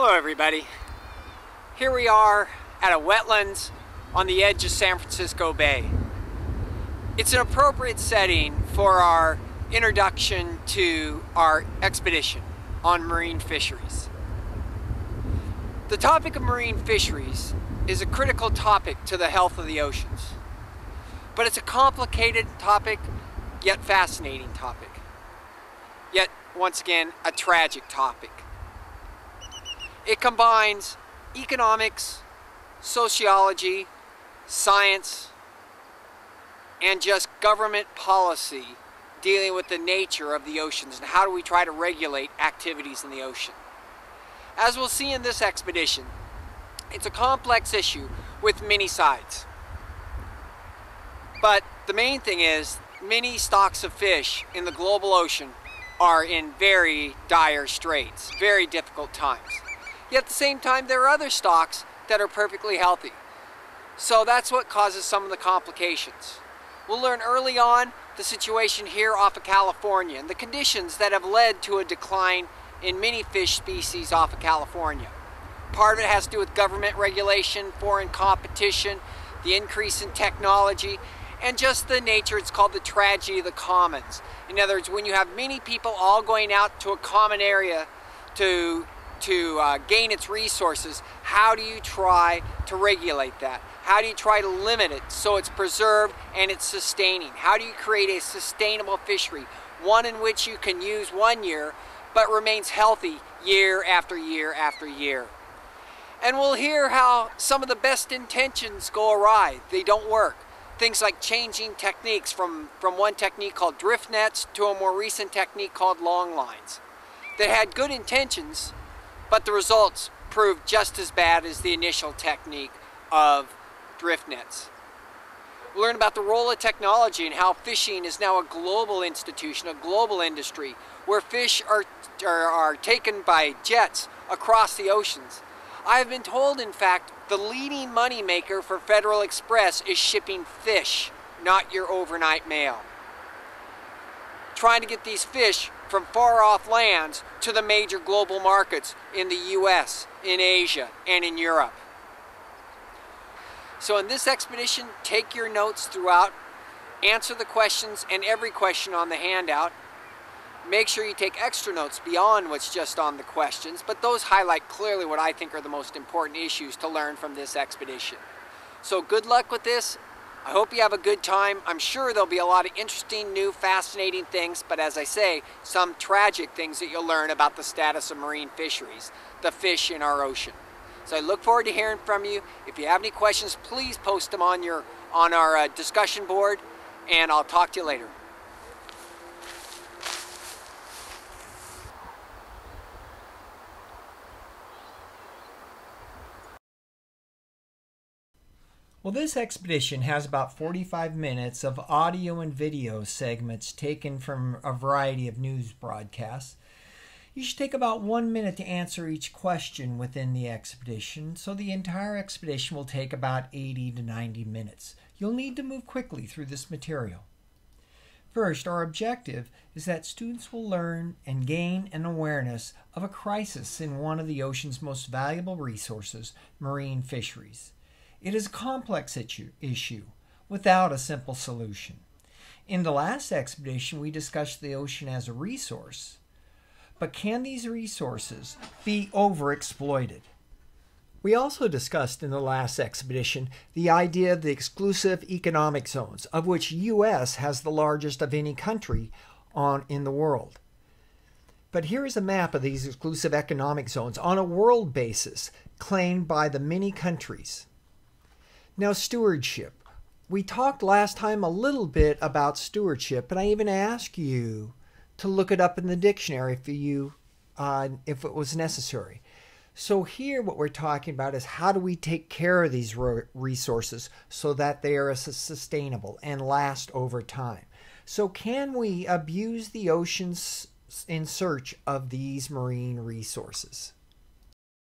Hello everybody. Here we are at a wetlands on the edge of San Francisco Bay. It's an appropriate setting for our introduction to our expedition on marine fisheries. The topic of marine fisheries is a critical topic to the health of the oceans. But it's a complicated topic, yet fascinating topic. Yet, once again, a tragic topic. It combines economics, sociology, science, and just government policy dealing with the nature of the oceans and how do we try to regulate activities in the ocean. As we'll see in this expedition, it's a complex issue with many sides. But the main thing is, many stocks of fish in the global ocean are in very dire straits, very difficult times. Yet at the same time, there are other stocks that are perfectly healthy. So that's what causes some of the complications. We'll learn early on the situation here off of California and the conditions that have led to a decline in many fish species off of California. Part of it has to do with government regulation, foreign competition, the increase in technology, and just the nature. It's called the tragedy of the commons. In other words, when you have many people all going out to a common area to gain its resources, how do you try to regulate that? How do you try to limit it so it's preserved and it's sustaining? How do you create a sustainable fishery? One in which you can use 1 year, but remains healthy year after year after year. And we'll hear how some of the best intentions go awry. They don't work. Things like changing techniques from one technique called drift nets to a more recent technique called long lines that had good intentions, but the results proved just as bad as the initial technique of drift nets. We'll learn about the role of technology and how fishing is now a global institution, a global industry, where fish are taken by jets across the oceans. I've been told, in fact, the leading moneymaker for Federal Express is shipping fish, not your overnight mail. Trying to get these fish from far off lands to the major global markets in the US, in Asia, and in Europe. So in this expedition, take your notes throughout, answer the questions and every question on the handout. Make sure you take extra notes beyond what's just on the questions, but those highlight clearly what I think are the most important issues to learn from this expedition. So good luck with this. I hope you have a good time. I'm sure there'll be a lot of interesting, new, fascinating things, but as I say, some tragic things that you'll learn about the status of marine fisheries, the fish in our ocean. So I look forward to hearing from you. If you have any questions, please post them on our discussion board, and I'll talk to you later. Well, this expedition has about 45 minutes of audio and video segments taken from a variety of news broadcasts. You should take about 1 minute to answer each question within the expedition, so the entire expedition will take about 80 to 90 minutes. You'll need to move quickly through this material. First, our objective is that students will learn and gain an awareness of a crisis in one of the ocean's most valuable resources, marine fisheries. It is a complex issue without a simple solution. In the last expedition, we discussed the ocean as a resource. But can these resources be overexploited? We also discussed in the last expedition the idea of the exclusive economic zones, of which U.S. has the largest of any country in the world. But here is a map of these exclusive economic zones on a world basis, claimed by the many countries. Now, stewardship. We talked last time a little bit about stewardship, and I even asked you to look it up in the dictionary for you if it was necessary. So here what we're talking about is how do we take care of these resources so that they are sustainable and last over time. So can we abuse the oceans in search of these marine resources?